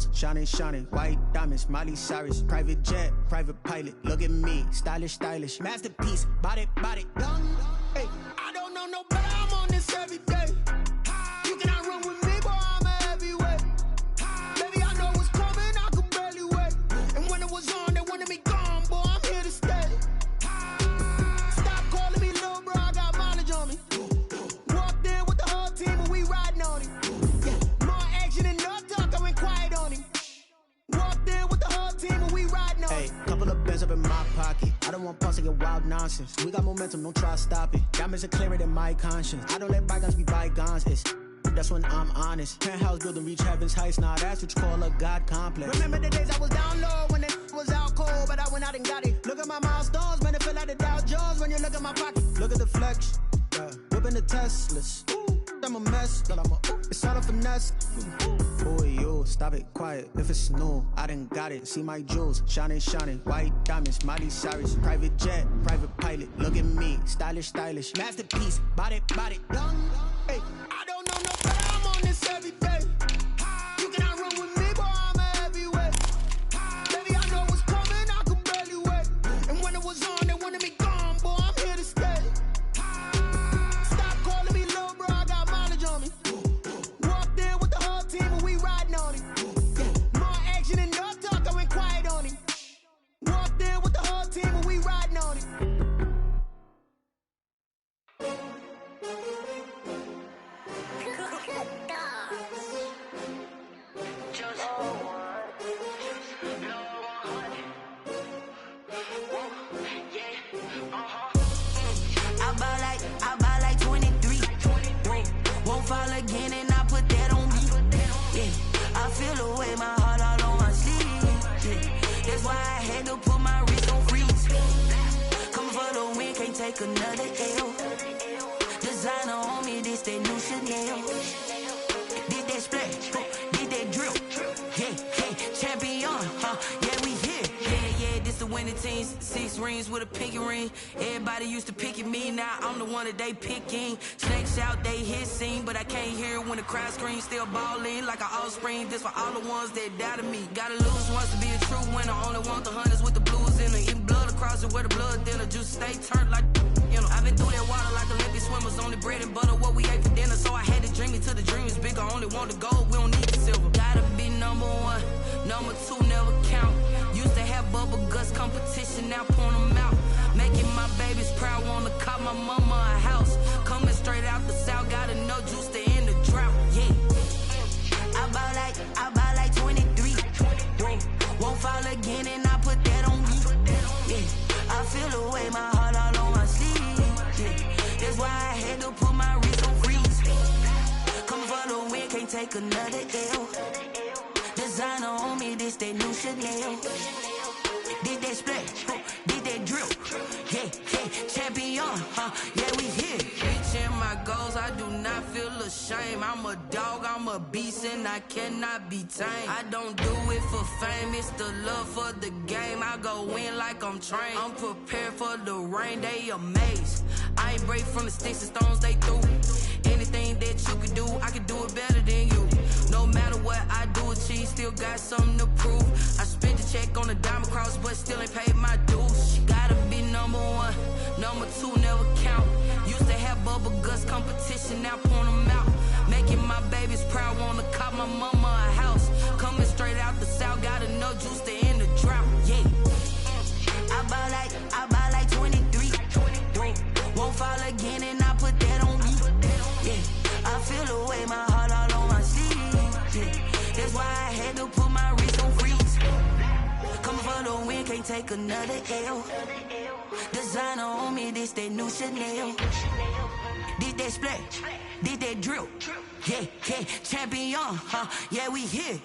jewels, shining, shining, white diamonds, Miley Cyrus, private jet, private pilot, look at me, stylish, stylish, masterpiece, body, body, done. Hey, I don't know no better, I'm on this every day. You cannot run with me, boy, I'm a heavyweight. Baby, I know what's coming, I could barely wait. And when it was on, they wanted me gone, boy, I'm here to stay. Stop calling me little bro, I got mileage on me. Walked in with the whole team and we riding on him. Yeah, more action and no talk, I went quiet on him. Walked in with the whole team and we riding on him. Hey, couple of bands up in my pocket. I don't want pause to get wild nonsense. We got momentum, don't try to stop it. Diamonds are clearer than my conscience. I don't let bygones be bygones. That's when I'm honest. Penthouse building, reach heaven's heights. Now that's what you call a God complex. Remember the days I was down low when it was out cold, but I went out and got it. Look at my milestones, man, it feel like the Dow Jones when you look at my pocket. Look at the flex, whipping the Teslas. I'm a mess, but it's all a finesse. Boy, you stop it, quiet. If it's new, I done got it. See my jewels, shining, shining, white diamonds, Miley Cyrus, private jet, private pilot. Look at me, stylish, stylish, masterpiece, body, body, done. Hey, I don't know no better, I'm on this every day. You cannot run with me, boy, I'm a heavyweight. Baby, I know what's coming, I could barely wait. And when it was on, they wanted me gone, boy, I'm here to stay. Stop calling me little bro, I got mileage on me. Walked in with the whole team and we riding on him. Yeah, more action and no talk, I went quiet on him. Walked in with the whole team and we riding on him. I buy like 23. Won't fall again and I put that on me. Yeah, I feel away my heart all on my sleeve. Yeah, that's why I had to put my wrist on freeze. Coming for the win, can't take another L. Designer on me, this that new Chanel. Did that splash, did that drill. Yeah, champion, yeah, we here. Yeah, this the winning teams. 6 rings with a pinky ring. Everybody used to pick at me, now I'm the one that they picking. Snakes out, they hit scene, but I can't hear it when the crowd screams. Still ballin' like an offspring. This for all the ones that doubted me. Gotta lose once to be a true winner. Only want the hunters with the blues in it. Eating blood across it where the blood dinner. Juice stay turned like, you know. I've been through that water like Olympic swimmers. Only bread and butter, what we ate for dinner. So I had to dream it till the dream is bigger. Only want the gold, we don't need the silver. Gotta be number 1, number 2 never count. Used to have bubble guts competition, now point them out. Making my babies proud, wanna cop my mama a house. Coming straight out the south, gotta know juice to end the drought. Yeah, I buy like 23. Won't fall again and I put that on me. Yeah, I feel away my heart all on my sleeve. Yeah, that's why I had to put my wrist on freeze. Coming for the win, can't take another L. Designer on me, this that new Chanel. Did that splash, did that drill. Yeah, champion, yeah, we here. Reaching my goals, I do not feel ashamed. I'm a dog, I'm a beast, and I cannot be tamed. I don't do it for fame, it's the love for the game. I go in like I'm trained. I'm prepared for the rain, they amazed. I ain't break from the sticks and stones they threw. Anything that you could do, I could do it better than you. No matter what I do, achieve, still got something to prove. I spent the check on the diamond cross, but still ain't paid my dues. Gotta be number 1, number 2 never count. Used to have bubble guts competition, now point them out. Making my babies proud, wanna cop my mama a house. Coming straight out the south, gotta know juice to end the drought. Yeah, I buy like 23. Won't fall again and I put that on me. Yeah, I feel away my heart all on my sleeve. Yeah, that's why I had to put my wrist on freeze. Coming for the win, can't take another L. Designer on me, this that new Chanel. Did that splash, did that drill. Yeah, champion, yeah, we here.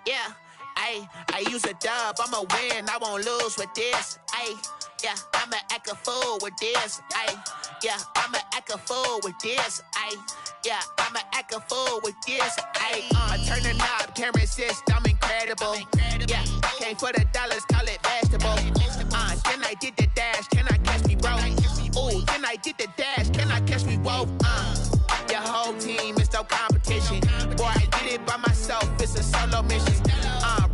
Yeah, I use a dub, I'ma win, I won't lose with this. Yeah, I'ma act a fool with this. Yeah, I'ma act a fool with this. Yeah, I'ma act a fool with this. Turn the knob, camera assist, I'm incredible. Yeah, came for the dollars, call it vegetable. Then I did the dash, can I catch me, bro? Ooh, then I did the dash, can I catch me, whoa? Your whole team is no competition. Boy, I did it by myself, it's a solo mission.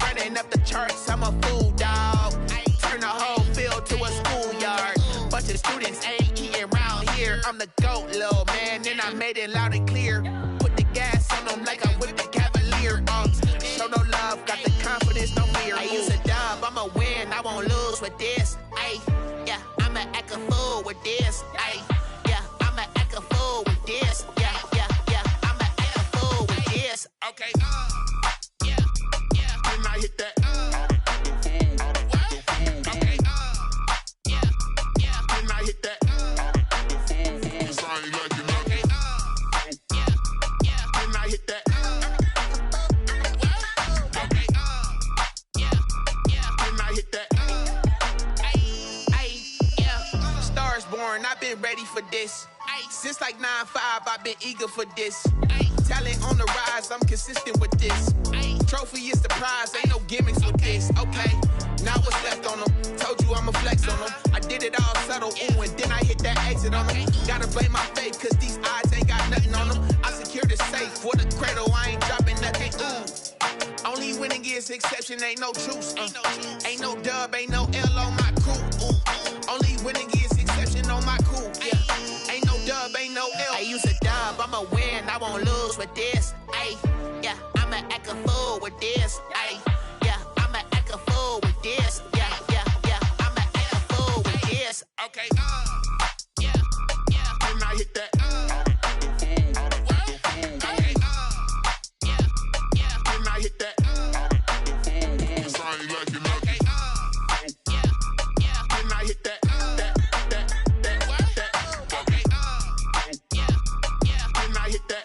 Running up the charts, I'm a fool, dog. Turn the whole field to a schoolyard. Bunch of students ain't eating round here. I'm the GOAT, little man, and I made it loud and clear. Put the gas on them like I'm with the Cavalier. Show no love, got the confidence, no fear. I use a dub, I'ma win, I won't lose with this. Yeah, I'ma act a fool with this. Yeah, I'ma act a fool with this. Yeah, I'ma act a fool with this. Okay, yeah, when I hit that. Okay, yeah, when I hit that. Cause I ain't like it. Okay, yeah, when I hit that. Okay, yeah, when I hit that. Yeah, Stars born, I've been ready for this. Since like 9-5, I've been eager for this. Talent on the rise, I'm consistent with this. Trophy is the prize, ain't no gimmicks with this. Okay, now what's left on them? Told you I'ma flex on them. I did it all subtle, ooh, and then I hit that exit on them. Gotta blame my faith, cause these odds ain't got nothing on them. I secure the safe for the cradle, I ain't dropping nothing, ooh. Only winning is exception, ain't no truce. Ain't no dub, ain't no L on my crew. Ooh. Only winning is exception on my crew. Yeah, ain't no dub, ain't no L. I use a dub, I'ma win, I won't lose with this. Yeah, I'ma act a fool with this. Yeah, I'ma act a fool with this. Yeah, I'ma act a fool with this. Okay, yeah, when I hit that. Okay, yeah, when I hit that. Cause I ain't like it. Okay, yeah, when I hit that. Okay, yeah, when I hit that.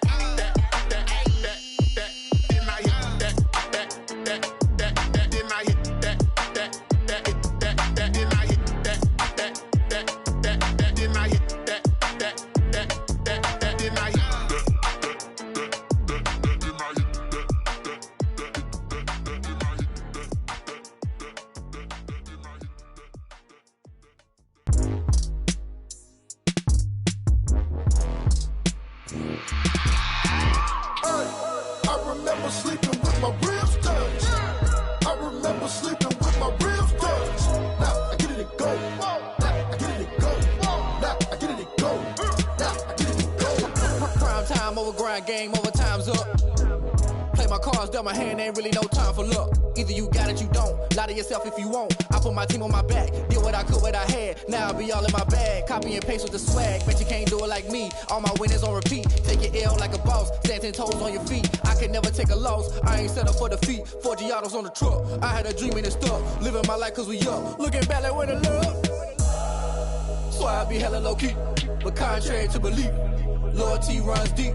Game over, time's up. Play my cards, dealt my hand, ain't really no time for luck. Either you got it, you don't. Lie to yourself if you won't. I put my team on my back, did what I could, what I had. Now I'll be all in my bag, copy and paste with the swag. Bet you can't do it like me. All my winners on repeat. Take your L like a boss, stand 10 toes on your feet. I can never take a loss, I ain't set up for defeat. 4 Giottos on the truck, I had a dream and it stuck. Living my life cause we up, looking back like when the love. So I be hella low key, but contrary to belief, loyalty runs deep.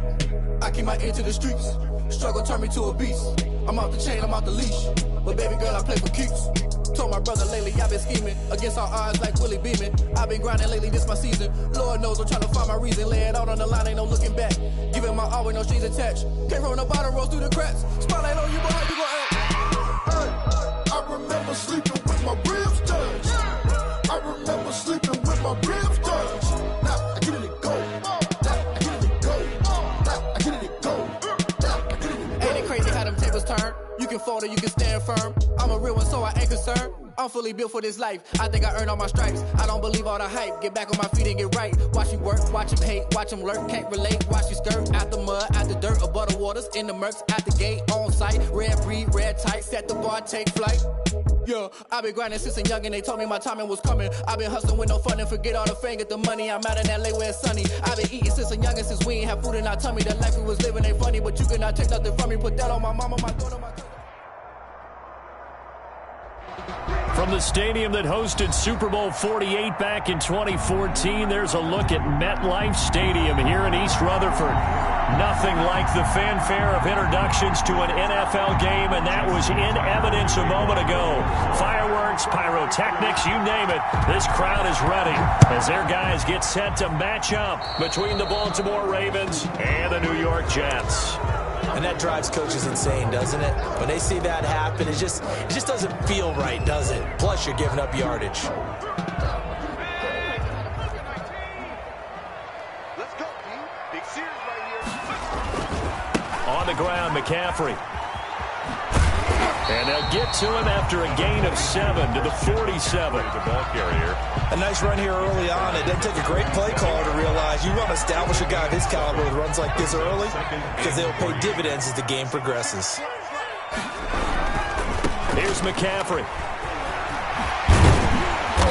I keep my ear to the streets. Struggle turned me to a beast. I'm off the chain, I'm off the leash. But baby girl, I play for keeps. Told my brother lately, I've been scheming against all odds like Willie Beeman. I've been grinding lately, this my season. Lord knows I'm trying to find my reason. Lay it out on the line, ain't no looking back. Giving my all with no strings attached. Came from the bottom, rose through the cracks. Spotlight on you, but how you gon' act? Hey, I remember sleeping with my ribs touched. I remember sleeping with my ribs touched. Now I get it and go. Turn. You can fold or you can stand firm. I'm a real one, so I ain't concerned. I'm fully built for this life. I think I earned all my stripes. I don't believe all the hype. Get back on my feet and get right. Watch you work, watch him hate, watch him lurk. Can't relate, watch you skirt. Out the mud, out the dirt, above the waters, in the murks, out the gate, on site. Red breed, red tight, set the bar, take flight. Yeah, I've been grinding since a youngin'. They told me my timing was coming. I've been hustling with no fun and forget all the fame, get the money. I'm out in LA where it's sunny. I've been eating since a youngin', since we ain't have food in our tummy. The life we was living ain't funny, but you cannot take nothing from me. Put that on my mama, my daughter, my daughter. From the stadium that hosted Super Bowl 48 back in 2014, there's a look at MetLife Stadium here in East Rutherford. Nothing like the fanfare of introductions to an NFL game, and that was in evidence a moment ago. Fireworks, pyrotechnics, you name it. This crowd is ready as their guys get set to match up between the Baltimore Ravens and the New York Jets. And that drives coaches insane, doesn't it? When they see that happen, it just doesn't feel right, does it? Plus, you're giving up yardage. Let's go, team. Big series right here. On the ground, McCaffrey. And they'll get to him after a gain of 7 to the 47. The ball carrier. A nice run here early on. It doesn't take a great play caller to realize you want to establish a guy of his caliber with runs like this early because they'll pay dividends as the game progresses. Here's McCaffrey.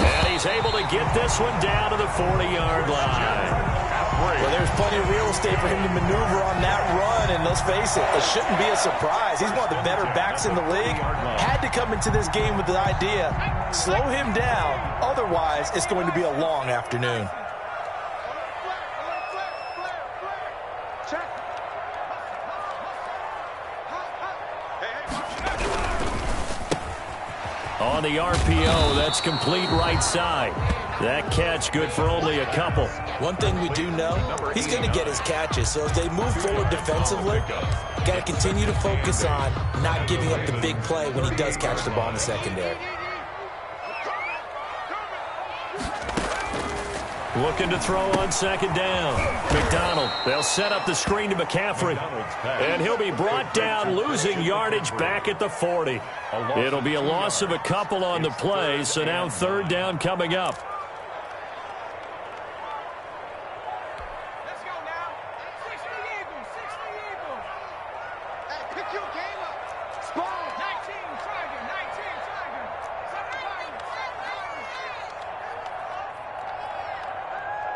And he's able to get this one down to the 40-yard line. Well, there's plenty of real estate for him to maneuver on that run, and let's face it, it shouldn't be a surprise. He's one of the better backs in the league. Had to come into this game with the idea, slow him down, otherwise it's going to be a long afternoon. On the RPO, that's complete right side. That catch good for only a couple. One thing we do know, he's going to get his catches. So as they move forward defensively, got to continue to focus on not giving up the big play when he does catch the ball in the secondary. Looking to throw on second down. McDonald, they'll set up the screen to McCaffrey. And he'll be brought down, losing yardage back at the 40. It'll be a loss of a couple on the play, so now third down coming up. Let's go now. 60 Eagles. 60 Eagles. Hey, pick your game up. Spawn. 19 Tiger. 19 Tiger. 7 Tiger.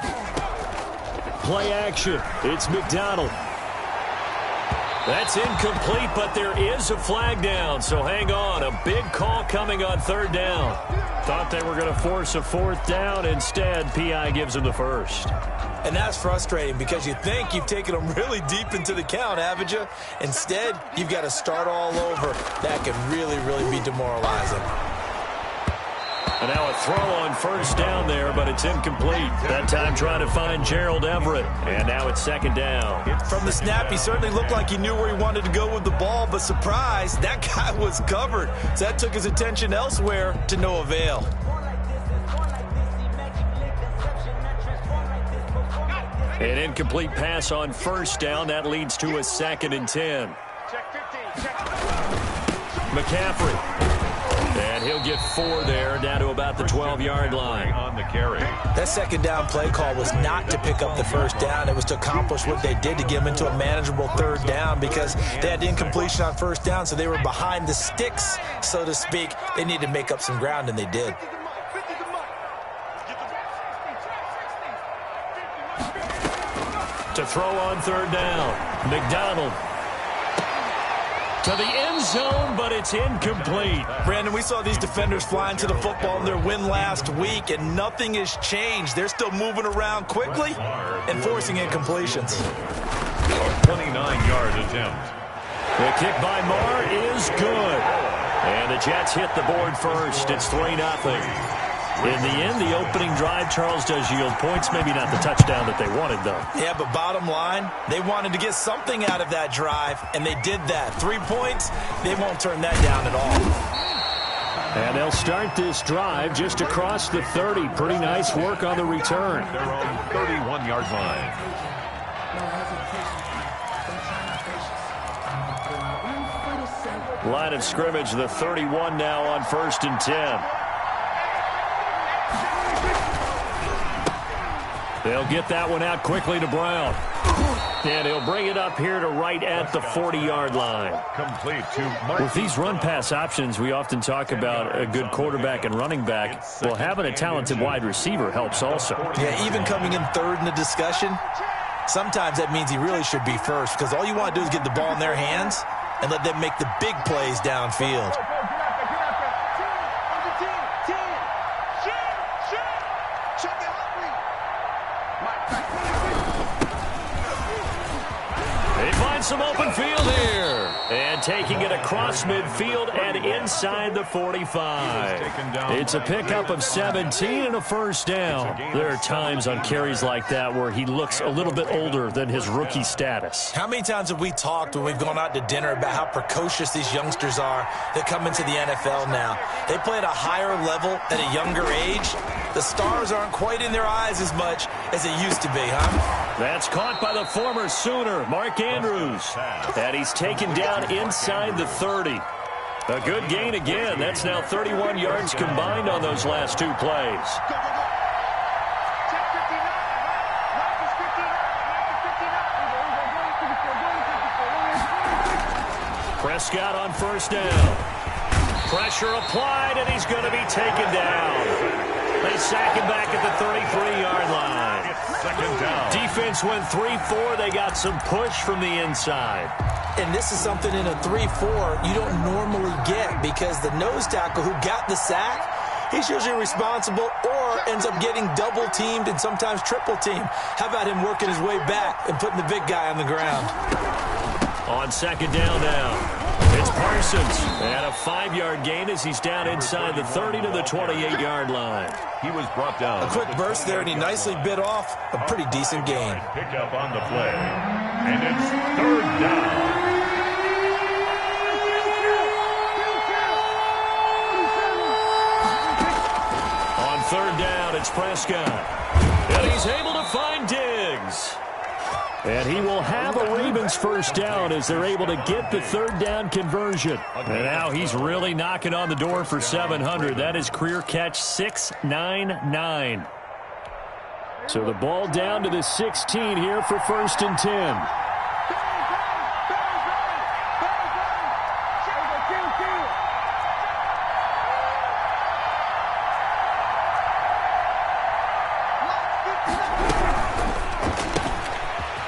7 Tiger. Play action. It's McDonald. That's incomplete, but there is a flag down, so hang on. A big call coming on third down. Thought they were going to force a fourth down. Instead, P.I. gives them the first. And that's frustrating because you think you've taken them really deep into the count, haven't you? Instead, you've got to start all over. That can really, really be demoralizing. And now a throw on first down there, but it's incomplete. That time trying to find Gerald Everett. And now it's second down. From the snap, he certainly looked like he knew where he wanted to go with the ball, but surprise, that guy was covered. So that took his attention elsewhere to no avail. An incomplete pass on first down. That leads to a 2nd and 10. Check 15. Check. McCaffrey. And he'll get 4 there, down to about the 12-yard line. On the carry. That second down play call was not to pick up the first down. It was to accomplish what they did to get them into a manageable third down because they had incompletion on first down, so they were behind the sticks, so to speak. They needed to make up some ground, and they did. To throw on third down, McDonald. To the end zone, but it's incomplete. Brandon, we saw these defenders flying to the football in their win last week, and nothing has changed. They're still moving around quickly and forcing incompletions. 29-yard attempt. The kick by Marr is good. And the Jets hit the board first. It's 3-0. In the end, the opening drive, Charles, does yield points. Maybe not the touchdown that they wanted, though. Yeah, but bottom line, they wanted to get something out of that drive, and they did that. 3 points, they won't turn that down at all. And they'll start this drive just across the 30. Pretty nice work on the return. Their own 31-yard line. Line of scrimmage, the 31 now on 1st and 10. They'll get that one out quickly to Brown. And he'll bring it up here to right at the 40-yard line. Complete to Mark. With these run-pass options, we often talk about a good quarterback and running back. Well, having a talented wide receiver helps also. Yeah, even coming in third in the discussion, sometimes that means he really should be first because all you want to do is get the ball in their hands and let them make the big plays downfield. find some open field here. And taking it across midfield and inside the 45. It's a pickup of 17 and a first down. There are times on carries like that where he looks a little bit older than his rookie status. How many times have we talked when we've gone out to dinner about how precocious these youngsters are that come into the NFL now? They play at a higher level at a younger age. The stars aren't quite in their eyes as much as it used to be, huh? That's caught by the former Sooner, Mark Andrews. And he's taken down inside the 30. A good gain again. That's now 31 yards combined on those last two plays. Prescott on first down. Pressure applied, and he's going to be taken down. They sack him back at the 33-yard line. Second down. Defense went 3-4. They got some push from the inside. And this is something in a 3-4 you don't normally get because the nose tackle who got the sack, he's usually responsible or ends up getting double-teamed and sometimes triple-teamed. How about him working his way back and putting the big guy on the ground? On second down now. It's Parsons. And a 5-yard gain as he's down inside the 30 to the 28-yard line. He was brought down. A quick burst there, and he nicely bit off a pretty decent gain. Pick up on the play. And it's third down. On third down, it's Prescott. And he's able to find Diggs. And he will have a Ravens first down as they're able to get the third down conversion. And now he's really knocking on the door for 700. That is career catch 699. So the ball down to the 16 here for first and 10.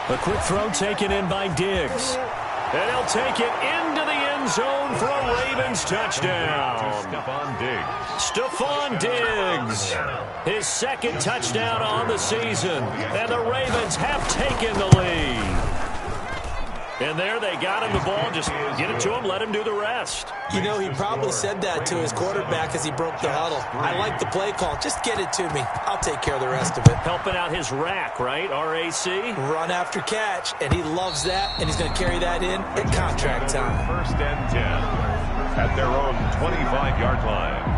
A quick throw taken in by Diggs. And he'll take it into the end zone for a Ravens touchdown. Stephon Diggs. His second touchdown on the season. And the Ravens have taken the lead. And there they got him the ball. Just get it to him, let him do the rest. You know, he probably said that to his quarterback as he broke the huddle. I like the play call. Just get it to me. I'll take care of the rest of it. Helping out his rack, right? RAC. Run after catch, and he loves that, and he's going to carry that in at contract time. First and 10 at their own 25-yard line.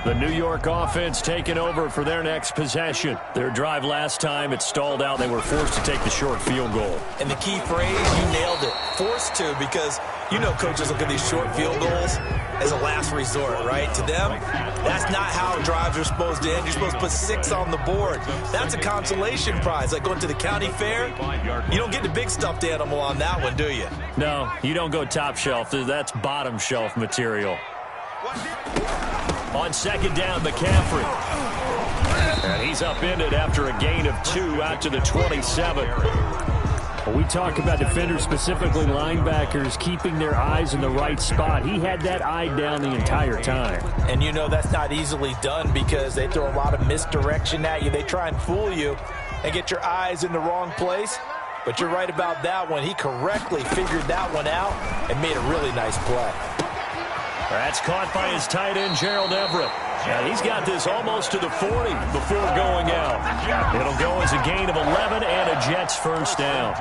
The New York offense taking over for their next possession. Their drive last time, it stalled out. They were forced to take the short field goal. And the key phrase, you nailed it. Forced to, because you know coaches look at these short field goals as a last resort, right? To them, that's not how drives are supposed to end. You're supposed to put 6 on the board. That's a consolation prize. Like going to the county fair, you don't get the big stuffed animal on that one, do you? No, you don't go top shelf. That's bottom shelf material. On second down, McCaffrey. And he's upended after a gain of 2 out to the 27. When we talk about defenders, specifically linebackers, keeping their eyes in the right spot, he had that eye down the entire time. And you know that's not easily done because they throw a lot of misdirection at you. They try and fool you and get your eyes in the wrong place. But you're right about that one. He correctly figured that one out and made a really nice play. That's caught by his tight end, Gerald Everett. And he's got this almost to the 40 before going out. It'll go as a gain of 11 and a Jets first down.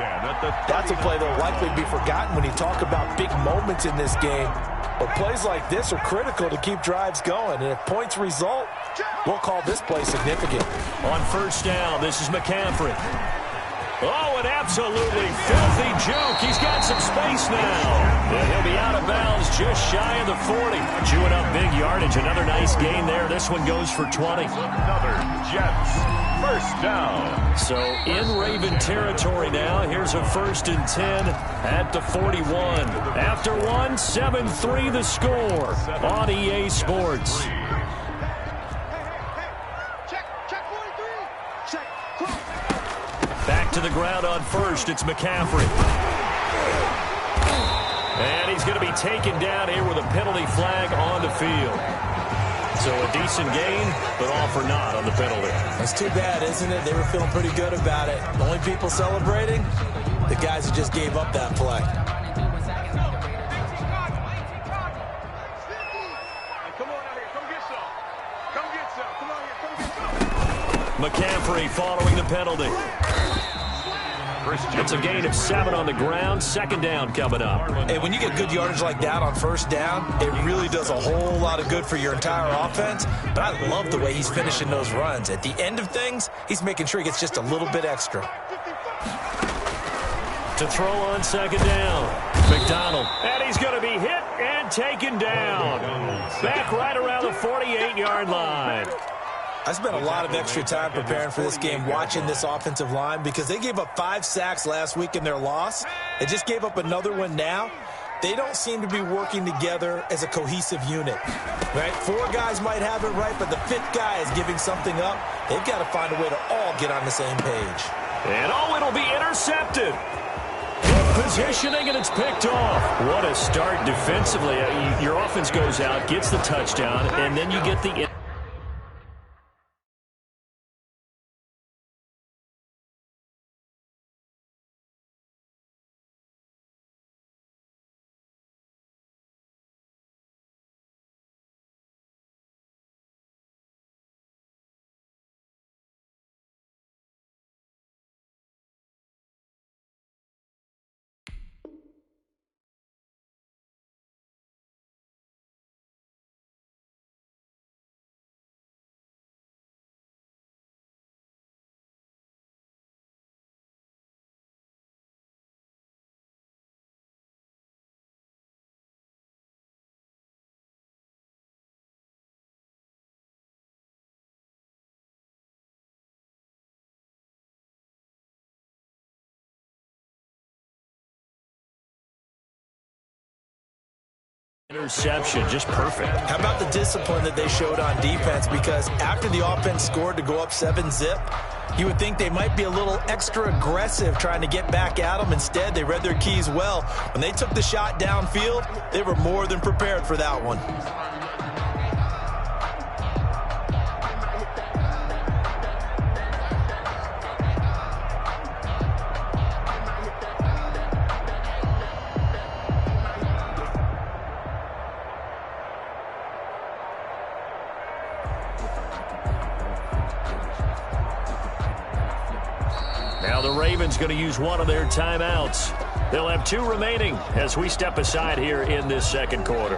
That's a play that will likely be forgotten when you talk about big moments in this game. But plays like this are critical to keep drives going. And if points result, we'll call this play significant. On first down, this is McCaffrey. Oh, an absolutely filthy juke. He's got some space now. And he'll be out of bounds just shy of the 40. Chewing up big yardage. Another nice gain there. This one goes for 20. Another Jets first down. So in Raven territory now. Here's a first and 10 at the 41. After one, 7-3 the score on EA Sports. to the ground on first. It's McCaffrey. And he's going to be taken down here with a penalty flag on the field. So a decent gain, but all for naught on the penalty. That's too bad, isn't it? They were feeling pretty good about it. The only people celebrating, the guys who just gave up that play. McCaffrey following the penalty. It's a gain of 7 on the ground. Second down coming up. And when you get good yardage like that on first down, it really does a whole lot of good for your entire offense. But I love the way he's finishing those runs. At the end of things, he's making sure he gets just a little bit extra. To throw on second down, McDonald. And he's going to be hit and taken down. Back right around the 48-yard line. I spent a lot of extra time preparing for this game watching this offensive line because they gave up 5 sacks last week in their loss. They just gave up another one now. They don't seem to be working together as a cohesive unit, right? 4 guys might have it right, but the 5th guy is giving something up. They've got to find a way to all get on the same page. And it'll be intercepted. Good positioning, and it's picked off. What a start defensively. Your offense goes out, gets the touchdown, and then you get the... Interception, just perfect. How about the discipline that they showed on defense? Because after the offense scored to go up 7-zip, you would think they might be a little extra aggressive trying to get back at them. Instead, they read their keys well. When they took the shot downfield, they were more than prepared for that one. Now the Ravens going to use one of their timeouts. They'll have 2 remaining as we step aside here in this second quarter.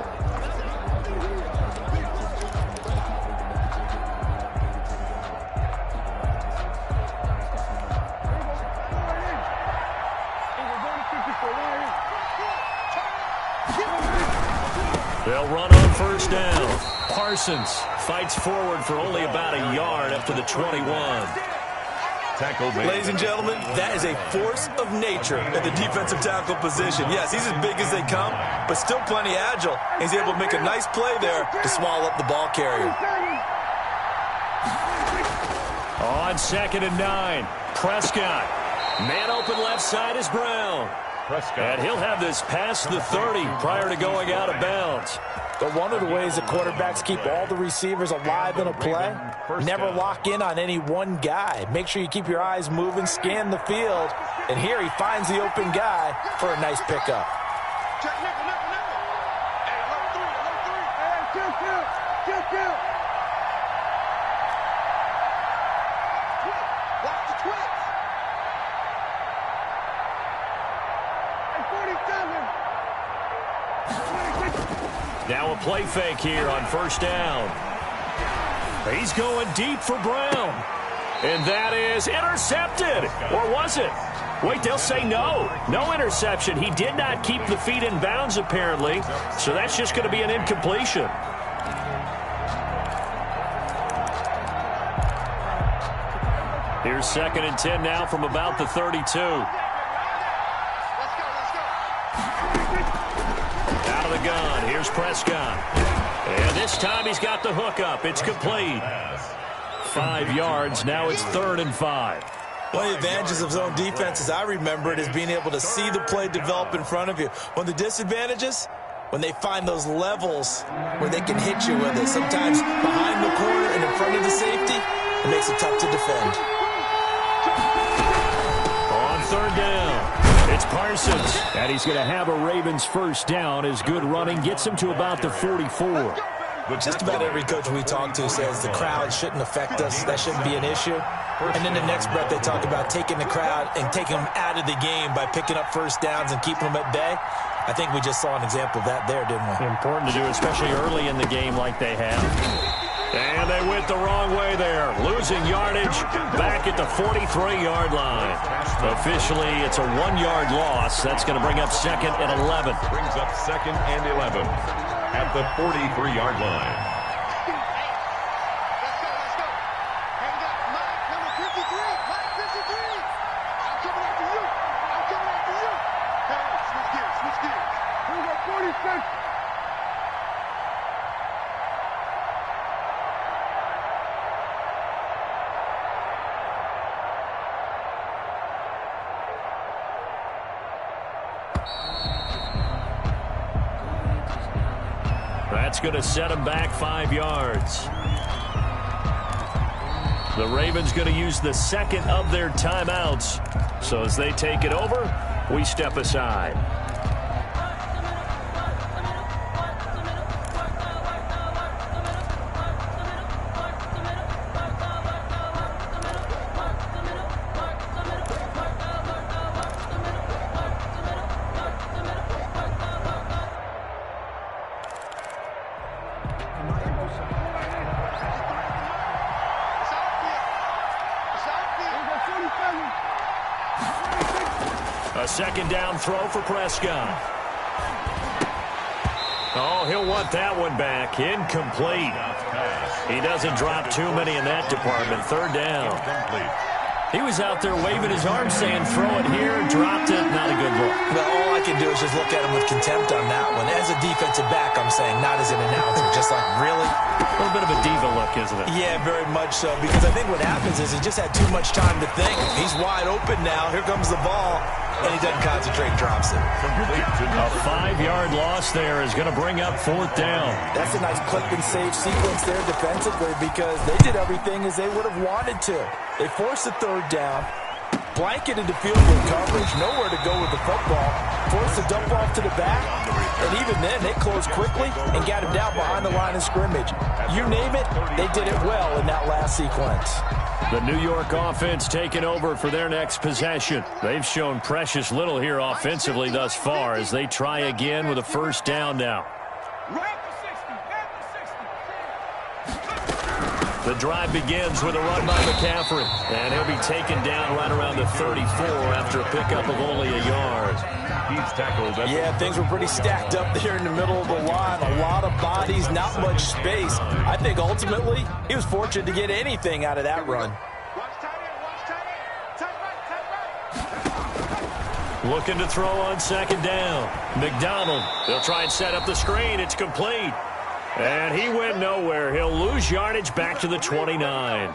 They'll run on first down. Parsons fights forward for only about a yard up to the 21. Ladies and gentlemen, that is a force of nature at the defensive tackle position. Yes, he's as big as they come, but still plenty agile. He's able to make a nice play there to swallow up the ball carrier. On 2nd and 9, Prescott. Man open left side is Brown. And he'll have this past the 30 prior to going out of bounds. But one of the ways that quarterbacks keep all the receivers alive in a play, never lock in on any one guy. Make sure you keep your eyes moving, scan the field, and here he finds the open guy for a nice pickup. Now a play fake here on first down. He's going deep for Brown. And that is intercepted. Or was it? Wait, they'll say no. No interception. He did not keep the feet in bounds, apparently. So that's just going to be an incompletion. Here's 2nd and 10 now from about the 32. Out of the gun. Here's Prescott. And this time he's got the hook up. It's complete. 5 yards. Now it's 3rd and 5. One of the advantages of zone defense, as I remember it, is being able to see the play develop in front of you. One of the disadvantages, when they find those levels where they can hit you with it, sometimes behind the corner and in front of the safety, it makes it tough to defend. On third down, it's Parsons, and he's going to have a Ravens first down. His good running gets him to about the 44. Just about every coach we talk to says the crowd shouldn't affect us. That shouldn't be an issue. And then the next breath they talk about taking the crowd and taking them out of the game by picking up first downs and keeping them at bay. I think we just saw an example of that there, didn't we? Important to do, especially early in the game like they have. And they went the wrong way there. Losing yardage back at the 43-yard line. Officially, it's a 1-yard loss. That's going to bring up second and 11. Brings up second and 11 at the 43-yard line. That's going to set him back 5 yards. The Ravens going to use the second of their timeouts. So as they take it over, we step aside. A second down throw for Prescott. Oh, he'll want that one back. Incomplete. He doesn't drop too many in that department. Third down. He was out there waving his arms saying, throw it here, dropped it. Not a good look. Well, all I can do is just look at him with contempt on that one. As a defensive back, I'm saying, not as an announcer. Just like, really? A little bit of a diva look, isn't it? Yeah, very much so. Because I think what happens is he just had too much time to think. He's wide open now. Here comes the ball. And he doesn't concentrate, drops it. A 5-yard loss there is going to bring up fourth down. That's a nice click and save sequence there defensively because they did everything as they would have wanted to. They forced the third down, blanketed the field with coverage, nowhere to go with the football, forced the dump off to the back, and even then they closed quickly and got him down behind the line of scrimmage. You name it, they did it well in that last sequence. The New York offense taking over for their next possession. They've shown precious little here offensively thus far as they try again with a first down now. The drive begins with a run by McCaffrey, and he'll be taken down right around the 34 after a pickup of only a yard. He's tackled. Yeah, things were pretty stacked up there in the middle of the line. A lot of bodies, not much space. I think ultimately he was fortunate to get anything out of that run. Looking to throw on second down. McDonald, they'll try and set up the screen. It's complete. And he went nowhere. He'll lose yardage back to the 29.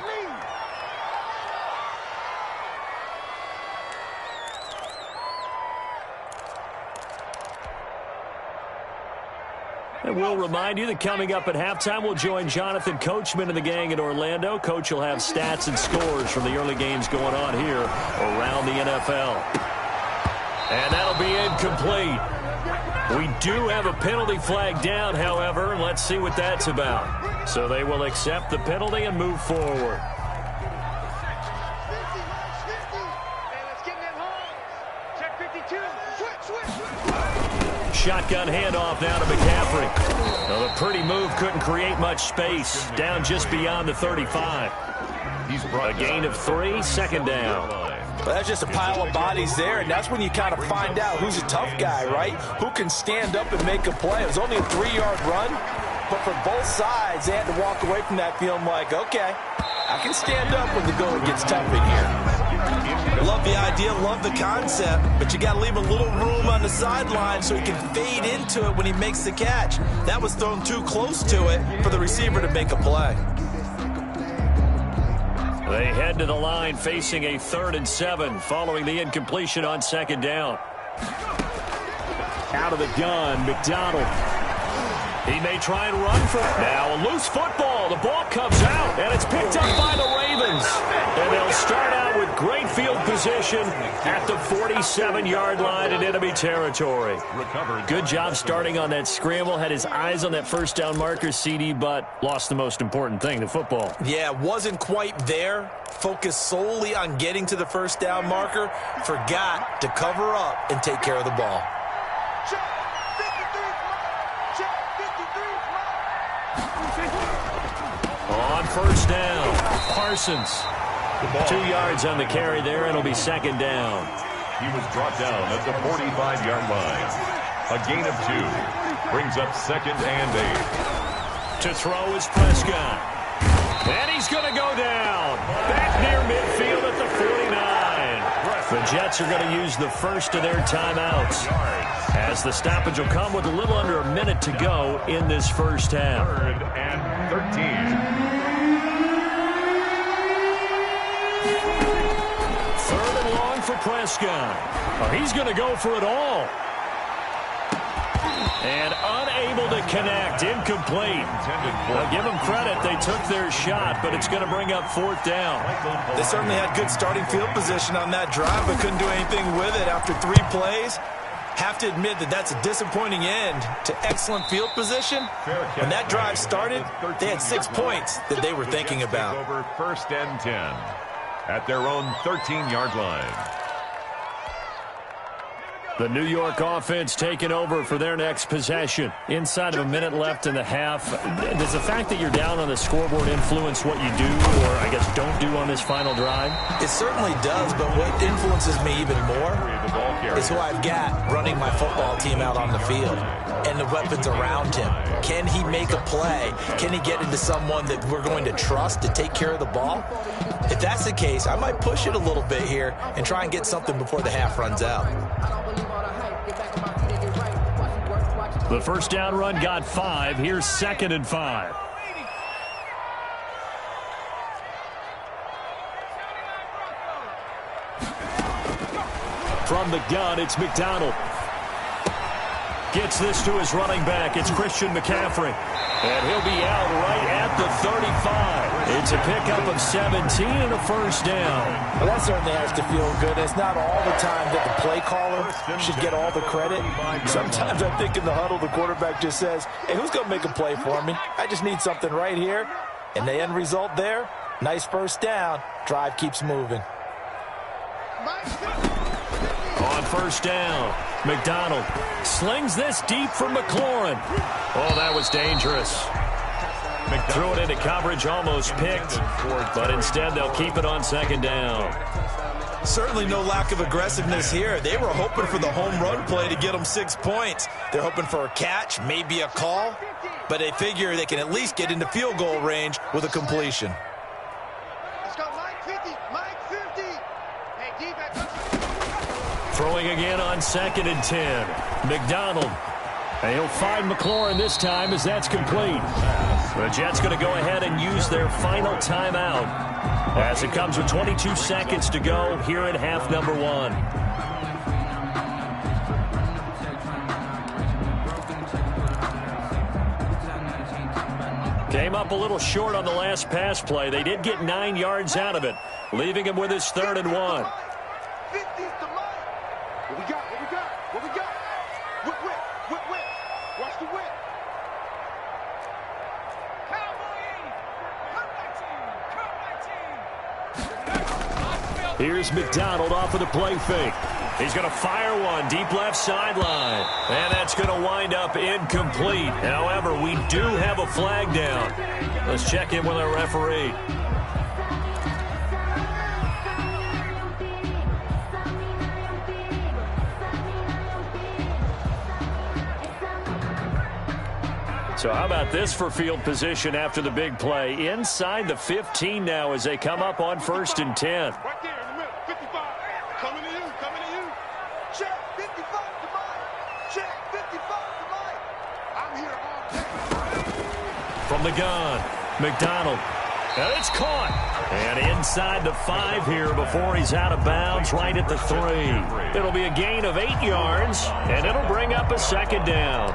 And we'll remind you that coming up at halftime, we'll join Jonathan Coachman and the gang in Orlando. Coach will have stats and scores from the early games going on here around the NFL. And that'll be incomplete. We do have a penalty flag down, however, and let's see what that's about. So they will accept the penalty and move forward. Shotgun handoff now to McCaffrey. Well, the pretty move couldn't create much space. Down just beyond the 35. A gain of 3, second down. Well, that's just a pile of bodies there, and that's when you kind of find out who's a tough guy, right? Who can stand up and make a play. It was only a 3-yard run, but for both sides, they had to walk away from that feeling like, okay, I can stand up when the going gets tough in here. Love the idea, love the concept, but you got to leave a little room on the sideline so he can fade into it when he makes the catch. That was thrown too close to it for the receiver to make a play. They head to the line facing a 3rd and 7 following the incompletion on 2nd down. Out of the gun, McDonald. He may try and run for it. Now a loose football. The ball comes out, and it's picked up by the Ravens. And they'll start out with great field position at the 47-yard line in enemy territory. Good job starting on that scramble. Had his eyes on that first down marker, CD, but lost the most important thing, the football. Yeah, wasn't quite there. Focused solely on getting to the first down marker. Forgot to cover up and take care of the ball. On first down, Parsons. 2 yards on the carry there, and it'll be 2nd down. He was brought down at the 45-yard line. A gain of 2 brings up 2nd and 8. To throw is Prescott. And he's going to go down. Back near midfield at the 49. The Jets are going to use the first of their timeouts, as the stoppage will come with a little under a minute to go in this first half. 3rd and 13. 3rd and long for Prescott. Oh, he's going to go for it all. And unable to connect, incomplete. I'll give them credit, they took their shot, but it's going to bring up 4th down. They certainly had good starting field position on that drive, but couldn't do anything with it after 3 plays. Have to admit that that's a disappointing end to excellent field position. When that drive started, they had 6 points that they were thinking about. Over 1st and 10 at their own 13-yard line. The New York offense taking over for their next possession. Inside of a minute left in the half. Does the fact that you're down on the scoreboard influence what you do, or I guess don't do on this final drive? It certainly does, but what influences me even more is who I've got running my football team out on the field and the weapons around him. Can he make a play? Can he get into someone that we're going to trust to take care of the ball? If that's the case, I might push it a little bit here and try and get something before the half runs out. The first down run got 5. Here's 2nd and 5. From the gun, it's McDonald. Gets this to his running back. It's Christian McCaffrey. And he'll be out right at the 35. It's a pickup of 17 and a first down. Well, that certainly has to feel good. It's not all the time that the play caller should get all the credit. Sometimes I think in the huddle, the quarterback just says, hey, who's going to make a play for me? I just need something right here. And the end result there, nice first down. Drive keeps moving. On first down, McDonald slings this deep from McLaurin. Oh, that was dangerous. Threw it into coverage, almost picked, but instead they'll keep it on 2nd down. Certainly no lack of aggressiveness here. They were hoping for the home run play to get them 6 points. They're hoping for a catch, maybe a call, but they figure they can at least get into field goal range with a completion. Let's go, Mike 50, Mike 50. Hey, D-back. Throwing again on 2nd and 10. McDonald. And he'll find McLaurin this time as that's complete. The Jets going to go ahead and use their final timeout as it comes with 22 seconds to go here in half number 1. Came up a little short on the last pass play. They did get 9 yards out of it, leaving him with his 3rd and 1. Here's McDonald off of the play fake. He's going to fire one deep left sideline. And that's going to wind up incomplete. However, we do have a flag down. Let's check in with our referee. So how about this for field position after the big play? Inside the 15 now as they come up on 1st and 10. Right there in the middle, 55. Coming to you, coming to you. Check, 55 to Mike. Check, 55 to Mike. I'm here all day. From the gun, McDonald And it's caught. And inside the 5 here before he's out of bounds, right at the 3. It'll be a gain of 8 yards, and it'll bring up a second down.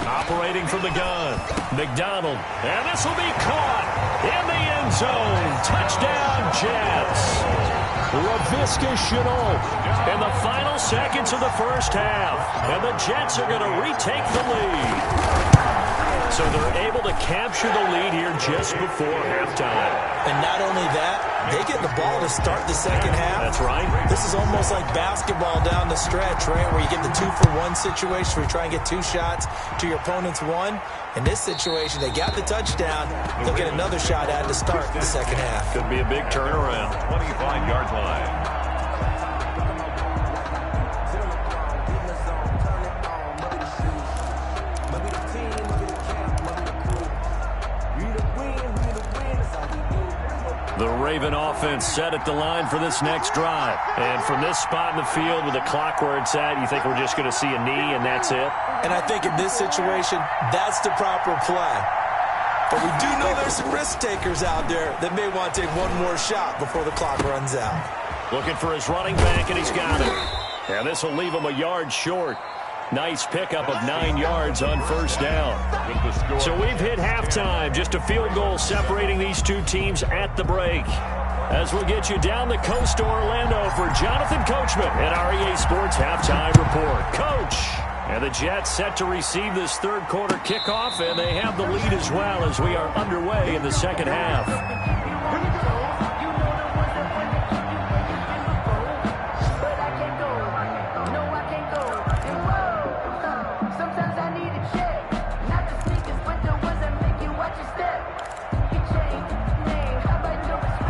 Operating from the gun, McDonald, and this will be caught in the end zone. Touchdown, Jets. Laviska Shenault in the final seconds of the first half, and the Jets are going to retake the lead. So they're able to capture the lead here just before halftime. And not only that, they get the ball to start the second half. That's right. This is almost like basketball down the stretch, right, where you get the 2-for-1 situation where you try and get 2 shots to your opponent's 1. In this situation, they got the touchdown. They'll get another shot at to start the second half. Could be a big turnaround. 25-yard line. The Raven offense set at the line for this next drive. And from this spot in the field with the clock where it's at, you think we're just going to see a knee and that's it? And I think in this situation, that's the proper play. But we do know there's some risk takers out there that may want to take one more shot before the clock runs out. Looking for his running back, and he's got it. And this will leave him a yard short. Nice pickup of 9 yards on first down. So we've hit halftime. Just a field goal separating these two teams at the break. As we'll get you down the coast to Orlando for Jonathan Coachman at our EA Sports Halftime Report. Coach! And the Jets set to receive this third quarter kickoff, and they have the lead as well as we are underway in the second half.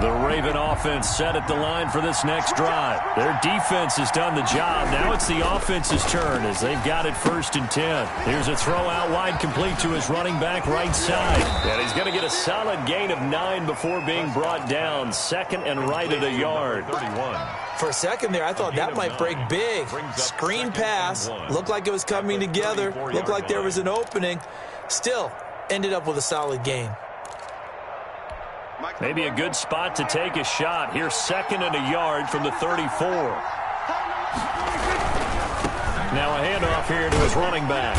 The Raven offense set at the line for this next drive. Their defense has done the job. Now it's the offense's turn as they've got it 1st and 10. Here's a throw out wide complete to his running back right side. And he's going to get a solid gain of 9 before being brought down. 2nd and right at a yard. 31. For a second there, I thought that might break big. Screen pass. Looked like it was coming together. Looked like there was an opening. Still ended up with a solid gain. Maybe a good spot to take a shot. Here's 2nd and a yard from the 34. Now a handoff here to his running back.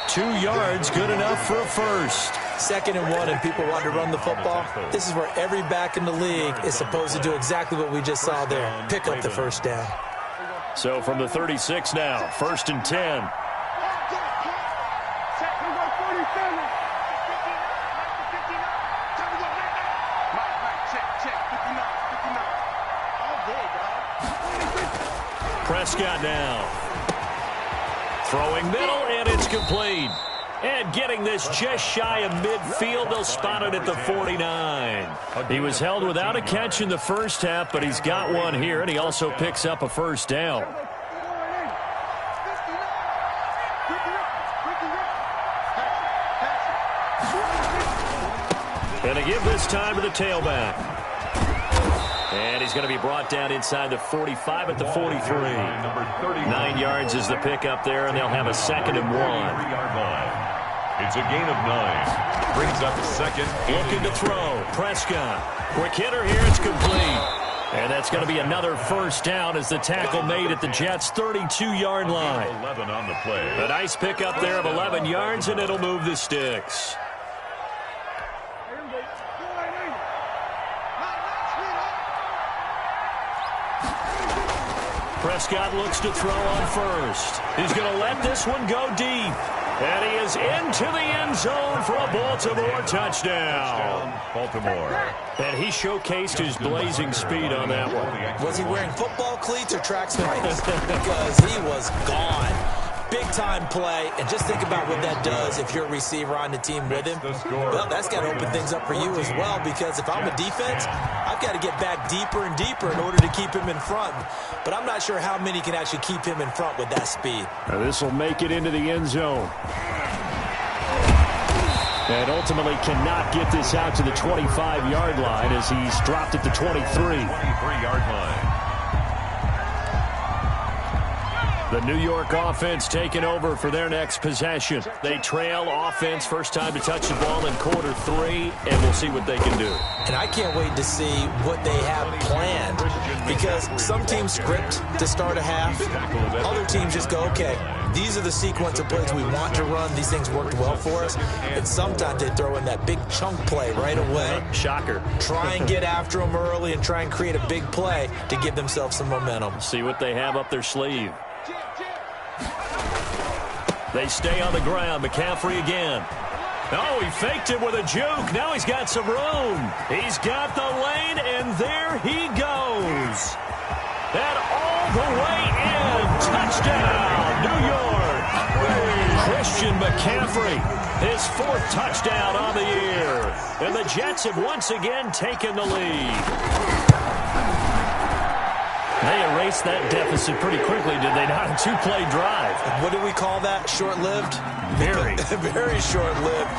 2 yards, good enough for a first. 2nd and 1, and people want to run the football. This is where every back in the league is supposed to do exactly what we just saw there. Pick up the first down. So from the 36 now, 1st and 10. Prescott now. Throwing middle, and it's complete. And getting this just shy of midfield, they'll spot it at the 49. He was held without a catch in the first half, but he's got one here, and he also picks up a first down. And a give this time to the tailback. And he's going to be brought down inside the 45 at the 43. 9 yards is the pickup there, and they'll have a 2nd and 1. It's a gain of 9. Brings up 2nd. Looking to throw. Prescott. Quick hitter here. It's complete. And that's going to be another first down as the tackle made at the Jets' 32-yard line. 11 on the play. A nice pickup there of 11 yards, and it'll move the sticks. Prescott looks to throw on first. He's going to let this one go deep. And he is into the end zone for a Baltimore touchdown. Baltimore. And he showcased his blazing speed on that one. Was he wearing football cleats or track spikes? Because he was gone. Big-time play, and just think about what that does if you're a receiver on the team with him. Well, that's got to open things up for you as well, because if I'm a defense, I've got to get back deeper and deeper in order to keep him in front. But I'm not sure how many can actually keep him in front with that speed. Now this will make it into the end zone. And ultimately cannot get this out to the 25-yard line as he's dropped at the 23. 23-yard line. The New York offense taking over for their next possession. They trail offense, first time to touch the ball in quarter 3, and we'll see what they can do. And I can't wait to see what they have planned, because some teams script to start a half. Other teams just go, okay, these are the sequence of plays we want to run. These things worked well for us. And sometimes they throw in that big chunk play right away. Shocker. Try and get after them early and try and create a big play to give themselves some momentum. See what they have up their sleeve. They stay on the ground. McCaffrey again. Oh, he faked it with a juke. Now he's got some room. He's got the lane, and there he goes. And all the way in. Touchdown, New York. Christian McCaffrey, his 4th touchdown on the year. And the Jets have once again taken the lead. They erased that deficit pretty quickly, did they not? A 2-play drive. What do we call that? Short-lived? Very. Very short-lived.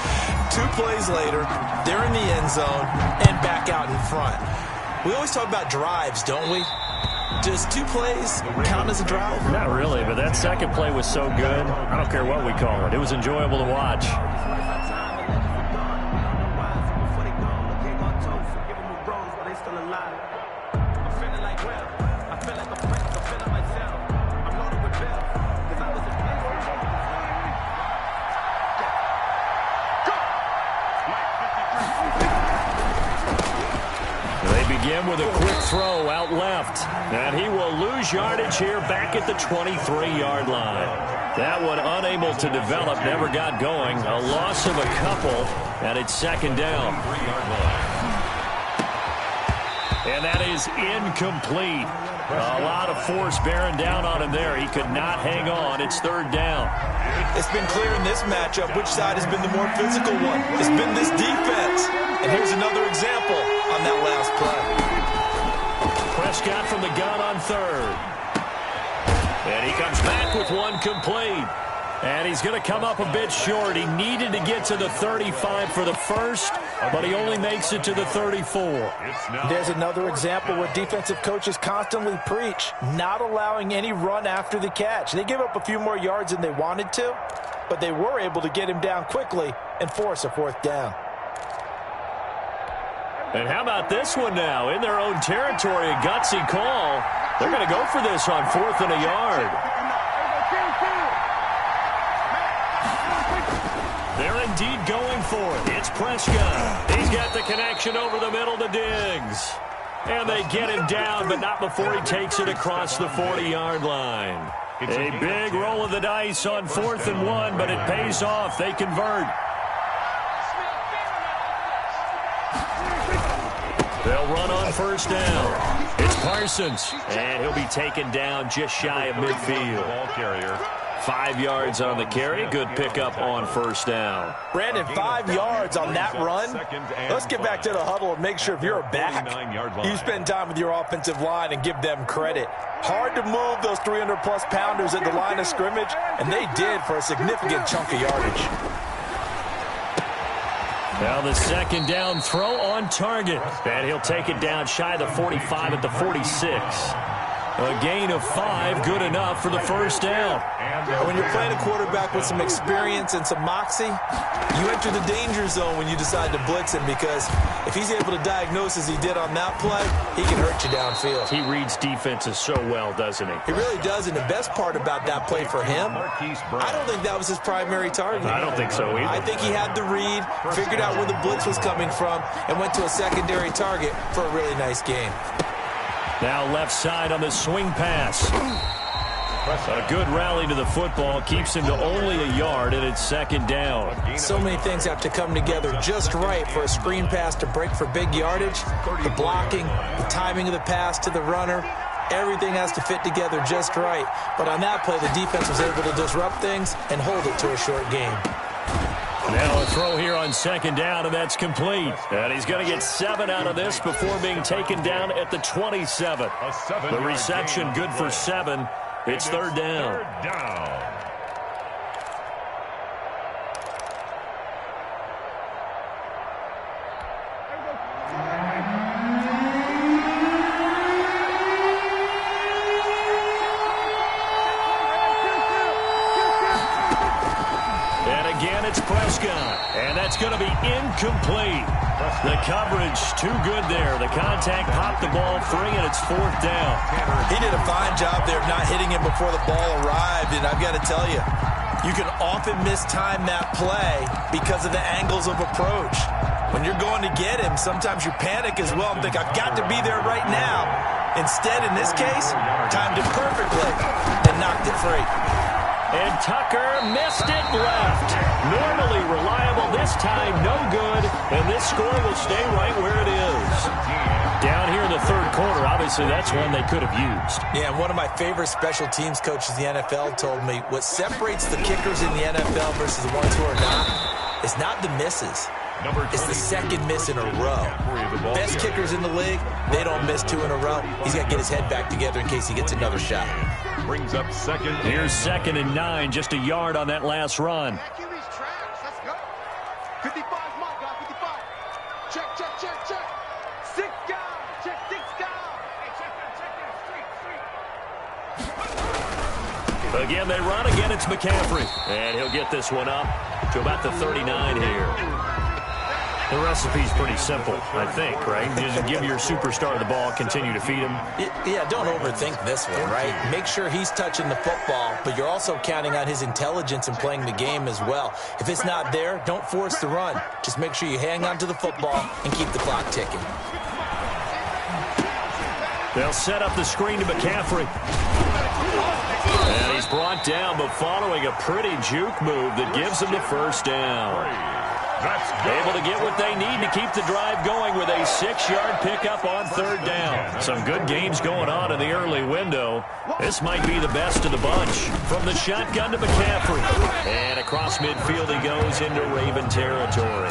2 plays later, they're in the end zone and back out in front. We always talk about drives, don't we? Does 2 plays count as a drive? Not really, but that second play was so good. I don't care what we call it. It was enjoyable to watch. Begin with a quick throw out left. And he will lose yardage here back at the 23-yard line. That one unable to develop, never got going. A loss of a couple, and it's second down. And that is incomplete. A lot of force bearing down on him there. He could not hang on. It's third down. It's been clear in this matchup which side has been the more physical one. It's been this defense. And here's another example on that last play. Prescott from the gun on third. And he comes back with one complete. And he's going to come up a bit short. He needed to get to the 35 for the first, but he only makes it to the 34. There's another example where defensive coaches constantly preach, not allowing any run after the catch. They give up a few more yards than they wanted to, but they were able to get him down quickly and force a 4th down. And how about this one now? In their own territory, a gutsy call. They're going to go for this on 4th and a yard. They're indeed going for it. It's Prescott. He's got the connection over the middle to Diggs. And they get him down, but not before he takes it across the 40-yard line. A big roll of the dice on 4th and 1, but it pays off. They convert. They'll run on first down. It's Parsons, and he'll be taken down just shy of midfield. Ball carrier. 5 yards on the carry. Good pickup on first down. Brandon, 5 yards on that run. Let's get back to the huddle and make sure if you're a back, you spend time with your offensive line and give them credit. Hard to move those 300-plus pounders at the line of scrimmage, and they did for a significant chunk of yardage. Now the second down throw on target. And he'll take it down shy of the 45 at the 46. A gain of 5, good enough for the first down. When you're playing a quarterback with some experience and some moxie, you enter the danger zone when you decide to blitz him, because if he's able to diagnose as he did on that play, he can hurt you downfield. He reads defenses so well, doesn't he? He really does, and the best part about that play for him, I don't think that was his primary target. I don't think so either. I think he had the read, figured out where the blitz was coming from, and went to a secondary target for a really nice game. Now left side on the swing pass. A good rally to the football keeps him to only a yard, and it's second down. So many things have to come together just right for a screen pass to break for big yardage. The blocking, the timing of the pass to the runner, everything has to fit together just right. But on that play, the defense was able to disrupt things and hold it to a short game. Now a throw here on second down, and that's complete. And he's going to get 7 out of this before being taken down at the 27. The reception good for 7. It's third down. again, it's Prescott. And that's going to be incomplete. The coverage too good there. The contact popped the ball free, and it's 4th down. He did a fine job there of not hitting him before the ball arrived, and I've got to tell you, you can often mistime that play because of the angles of approach. When you're going to get him, sometimes you panic as well and think, I've got to be there right now. Instead, in this case, timed it perfectly and knocked it free. And Tucker missed it left. Normally reliable, this time no good. And this score will stay right where it is. Down here in the 3rd quarter, obviously that's one they could have used. Yeah, and one of my favorite special teams coaches in the NFL told me what separates the kickers in the NFL versus the ones who are not is not the misses. It's the second miss in a row. Best kickers in the league, they don't miss 2 in a row. He's got to get his head back together in case he gets another shot. Brings up 2nd. Here's 2nd and 9, just a yard on that last run. Let's go. 55 my guy, 55. Check. 6 guys. Check 6 guys. Hey, check that. Again, they run. Again, it's McCaffrey. And he'll get this one up to about the 39 here. The recipe's pretty simple, I think, right? Just give your superstar the ball, continue to feed him. Yeah, don't overthink this one, right? Make sure he's touching the football, but you're also counting on his intelligence in playing the game as well. If it's not there, don't force the run. Just make sure you hang on to the football and keep the clock ticking. They'll set up the screen to McCaffrey. And he's brought down, but following a pretty juke move that gives him the 1st down. Able to get what they need to keep the drive going with a 6-yard pickup on 3rd down. Some good games going on in the early window. This might be the best of the bunch. From the shotgun to McCaffrey. And across midfield he goes into Raven territory.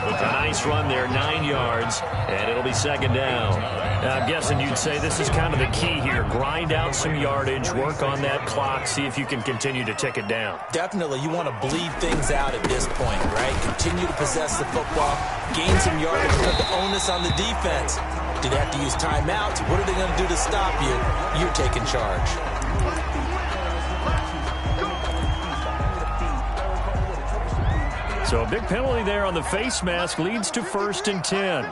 With a nice run there, 9 yards, and it'll be 2nd down. Now, I'm guessing you'd say this is kind of the key here. Grind out some yardage, work on that clock, see if you can continue to tick it down. Definitely, you want to bleed things out at this point, right? Continue to possess the football, gain some yardage, put the onus on the defense. Do they have to use timeouts? What are they going to do to stop you? You're taking charge. So a big penalty there on the face mask leads to 1st and 10.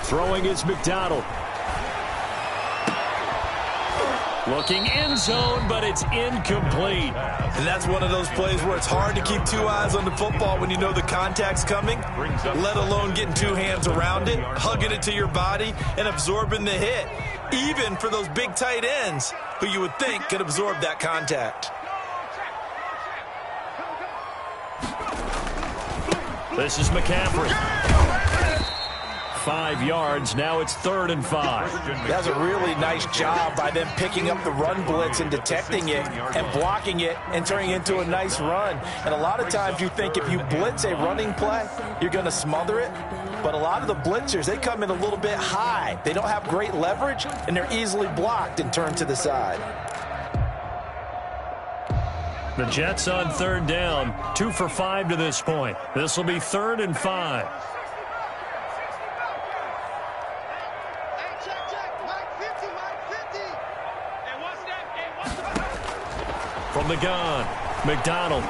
Throwing is McDonald. Looking end zone, but it's incomplete. And that's one of those plays where it's hard to keep 2 eyes on the football when you know the contact's coming, let alone getting 2 hands around it, hugging it to your body, and absorbing the hit. Even for those big tight ends who you would think could absorb that contact. This is McCaffrey. 5 yards. Now it's 3rd and 5. That's a really nice job by them picking up the run blitz and detecting it and blocking it and turning it into a nice run. And a lot of times you think if you blitz a running play, you're going to smother it. But a lot of the blitzers, they come in a little bit high. They don't have great leverage, and they're easily blocked and turned to the side. The Jets on 3rd down. 2 for 5 to this point. This will be 3rd and 5. From the gun, McDonald.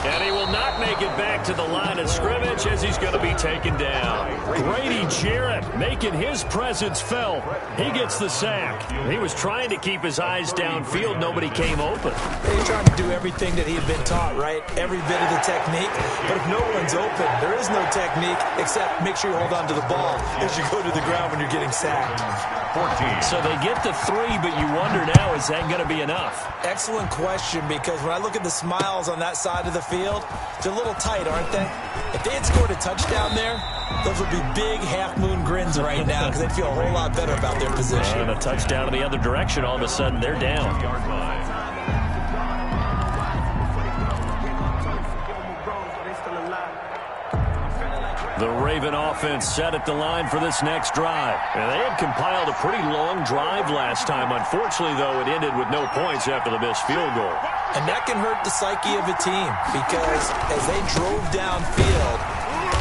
And he will not make it back to the line of scrimmage as he's going to be taken down. Grady Jarrett making his presence felt. He gets the sack. He was trying to keep his eyes downfield. Nobody came open. He's trying to do everything that he had been taught, right? Every bit of the technique. But if no one's open, there is no technique except make sure you hold on to the ball as you go to the ground when you're getting sacked. 14. So they get the 3, but you wonder now, is that going to be enough? Excellent question, because when I look at the smiles on that side of the field, they're a little tight, aren't they? If they had scored a touchdown there, those would be big half-moon grins right now because they'd feel a whole lot better about their position. And a touchdown in the other direction, all of a sudden they're down. The Raven offense set at the line for this next drive. And they had compiled a pretty long drive last time. Unfortunately, though, it ended with no points after the missed field goal. And that can hurt the psyche of a team because as they drove downfield,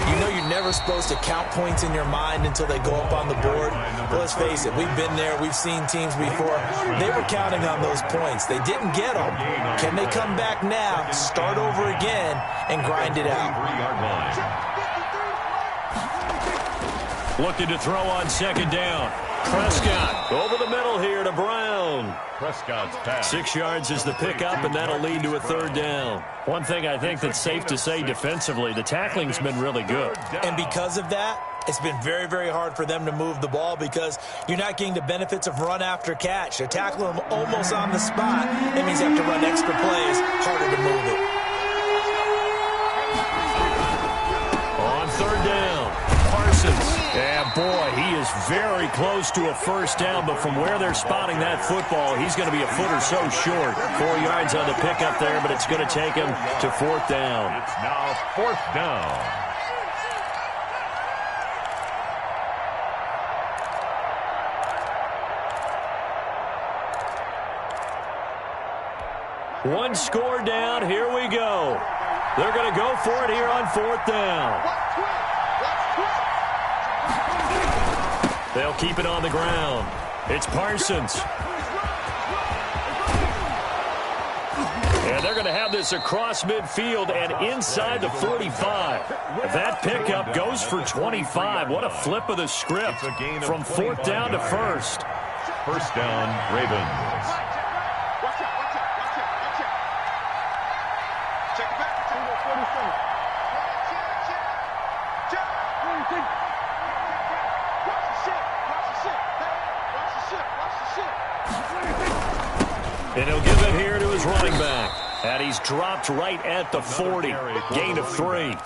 you know you're never never supposed to count points in your mind until they go up on the board. But let's face it, we've been there. We've seen teams before. They were counting on those points. They didn't get them. Can they come back now, start over again, and grind it out? Looking to throw on second down. Prescott over the middle here to Brown. Prescott's pass. 6 yards is the pickup, and that'll lead to a third down. One thing I think that's safe to say defensively, the tackling's been really good. And because of that, it's been very, very hard for them to move the ball because you're not getting the benefits of run after catch. They're tackling them almost on the spot. That means they have to run extra plays, harder to move it. On third down, Parsons. Yeah, boy, he is very close to a first down, but from where they're spotting that football, he's going to be a foot or so short. 4 yards on the pickup there, but it's going to take him to fourth down. It's now fourth down. One score down. Here we go. They're going to go for it here on fourth down. They'll keep it on the ground. It's Parsons. And they're going to have this across midfield and inside the 45. That pickup goes for 25. What a flip of the script from fourth down to first. First down, Ravens. And he'll give it here to his running back. And he's dropped right at the 40. Gain of 3.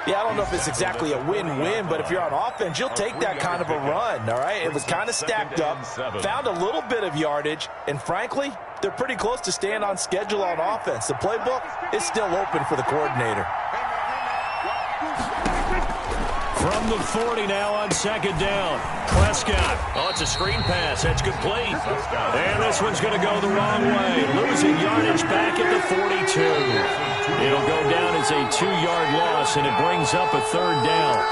Yeah, I don't know if it's exactly a win-win, but if you're on offense, you'll take that kind of a run, all right? It was kind of stacked up, found a little bit of yardage, and frankly, they're pretty close to staying on schedule on offense. The playbook is still open for the coordinator. From the 40 now on second down. Prescott. Oh, it's a screen pass. That's complete. And this one's going to go the wrong way. Losing yardage back at the 42. It'll go down as a 2-yard loss, and it brings up a third down.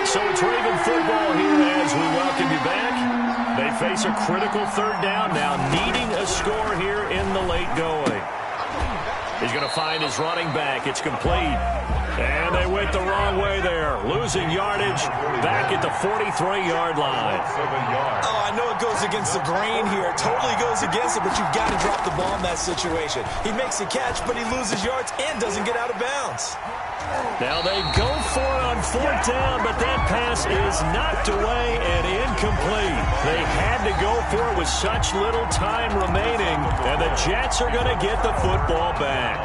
So it's Raven football here as we welcome you back. They face a critical third down now, needing a score here in the late going. He's going to find his running back. It's complete. And they went the wrong way there. Losing yardage back at the 43-yard line. Oh, I know it goes against the grain here. It totally goes against it, but you've got to drop the ball in that situation. He makes a catch, but he loses yards and doesn't get out of bounds. Now they go for it on fourth down, but that pass is knocked away and incomplete. They had to go for it with such little time remaining, and the Jets are going to get the football back.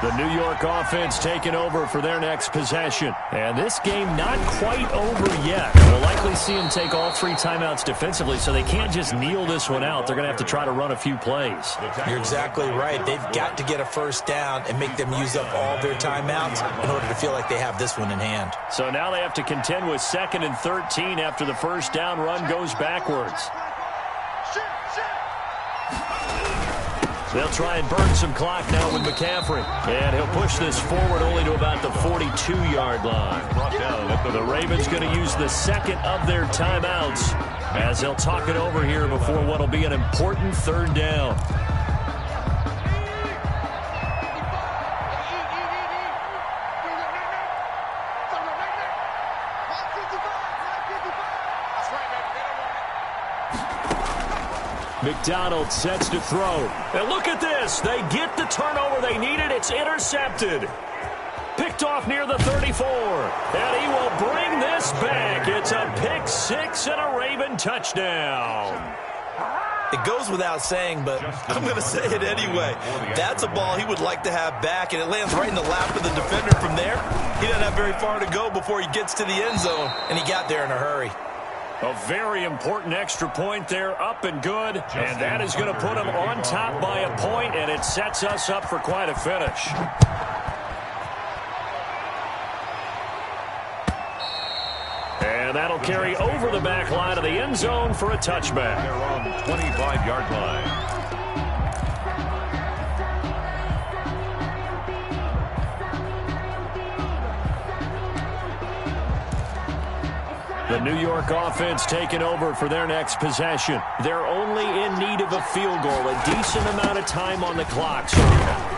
The New York offense taking over for their next possession. And this game not quite over yet. We'll likely see them take all 3 timeouts defensively, so they can't just kneel this one out. They're going to have to try to run a few plays. You're exactly right. They've got to get a first down and make them use up all their timeouts in order to feel like they have this one in hand. So now they have to contend with 2nd and 13 after the first down run goes backwards. They'll try and burn some clock now with McCaffrey. And he'll push this forward only to about the 42-yard line. The Ravens going to use the second of their timeouts as they'll talk it over here before what will be an important third down. McDonald sets to throw. And look at this. They get the turnover they needed. It's intercepted. Picked off near the 34. And he will bring this back. It's a pick 6 and a Raven touchdown. It goes without saying, but I'm going to say it anyway. That's a ball he would like to have back, and it lands right in the lap of the defender from there. He doesn't have very far to go before he gets to the end zone, and he got there in a hurry. A very important extra point there, up and good, and that is going to put him on top by a point, and it sets us up for quite a finish. And that'll carry over the back line of the end zone for a touchback. They're on the 25-yard line. The New York offense taking over for their next possession. They're only in need of a field goal, a decent amount of time on the clock. So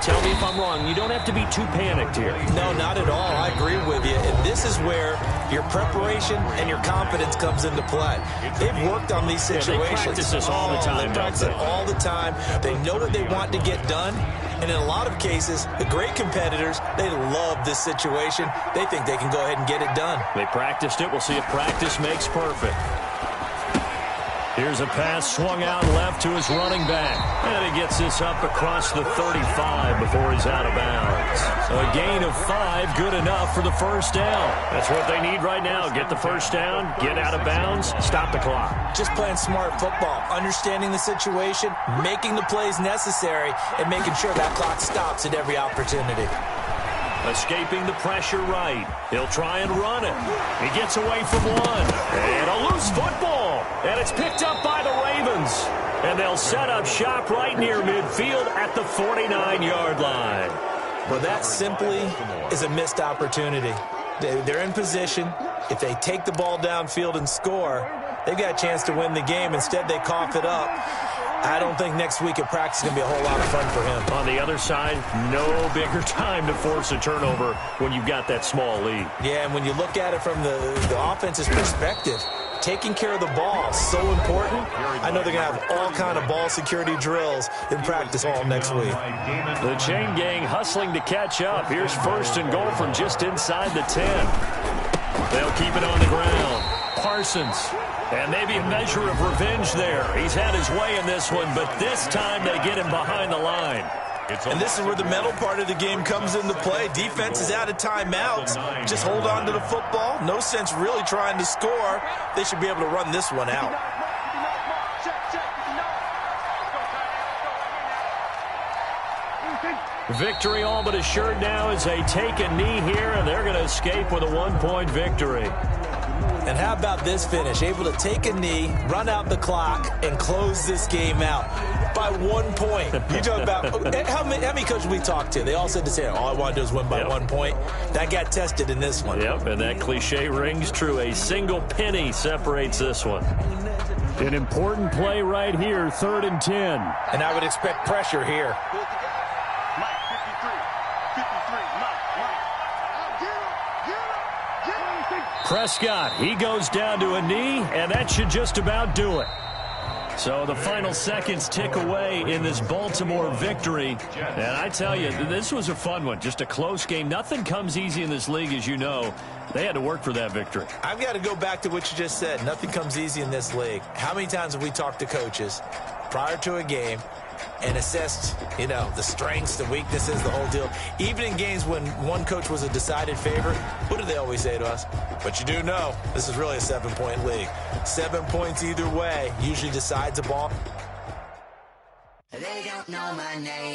tell me if I'm wrong. You don't have to be too panicked here. No, not at all. I agree with you. And this is where your preparation and your confidence comes into play. They've worked on these situations. Yeah, they practice this all the time. They practice it all the time. They know what they want to get done. And in a lot of cases, the great competitors, they love this situation. They think they can go ahead and get it done. They practiced it. We'll see if practice makes perfect. Here's a pass swung out left to his running back. And he gets this up across the 35 before he's out of bounds. A gain of 5, good enough for the first down. That's what they need right now. Get the first down, get out of bounds, stop the clock. Just playing smart football, understanding the situation, making the plays necessary, and making sure that clock stops at every opportunity. Escaping the pressure right. He'll try and run it. He gets away from one. And a loose football. And it's picked up by the Ravens. And they'll set up shop right near midfield at the 49-yard line. Well, that simply is a missed opportunity. They're in position. If they take the ball downfield and score, they've got a chance to win the game. Instead, they cough it up. I don't think next week at practice is going to be a whole lot of fun for him. On the other side, no bigger time to force a turnover when you've got that small lead. Yeah, and when you look at it from the offense's perspective, taking care of the ball is so important. I know they're going to have all kind of ball security drills in practice all next week. The chain gang hustling to catch up. Here's first and goal from just inside the 10. They'll keep it on the ground. Parsons. And maybe a measure of revenge there. He's had his way in this one, but this time they get him behind the line. And this is where the mental part of the game comes into play. Defense is out of timeouts. Just hold on to the football. No sense really trying to score. They should be able to run this one out. Victory all but assured now as they take a knee here, and they're going to escape with a 1-point victory. And how about this finish? Able to take a knee, run out the clock, and close this game out by 1 point. You talk about how many coaches we talked to? They all said the same. All I want to do is win by 1 point. That got tested in this one. Yep, and that cliche rings true. A single penny separates this one. An important play right here, 3rd and 10. And I would expect pressure here. Prescott, he goes down to a knee, and that should just about do it. So the final seconds tick away in this Baltimore victory. And I tell you, this was a fun one. Just a close game. Nothing comes easy in this league, as you know. They had to work for that victory. I've got to go back to what you just said. Nothing comes easy in this league. How many times have we talked to coaches prior to a game and assessed, the strengths, the weaknesses, the whole deal? Even in games when one coach was a decided favorite, what do they always say to us? But you do know this is really a 7-point league. 7 points either way usually decides a ball. They don't know my name.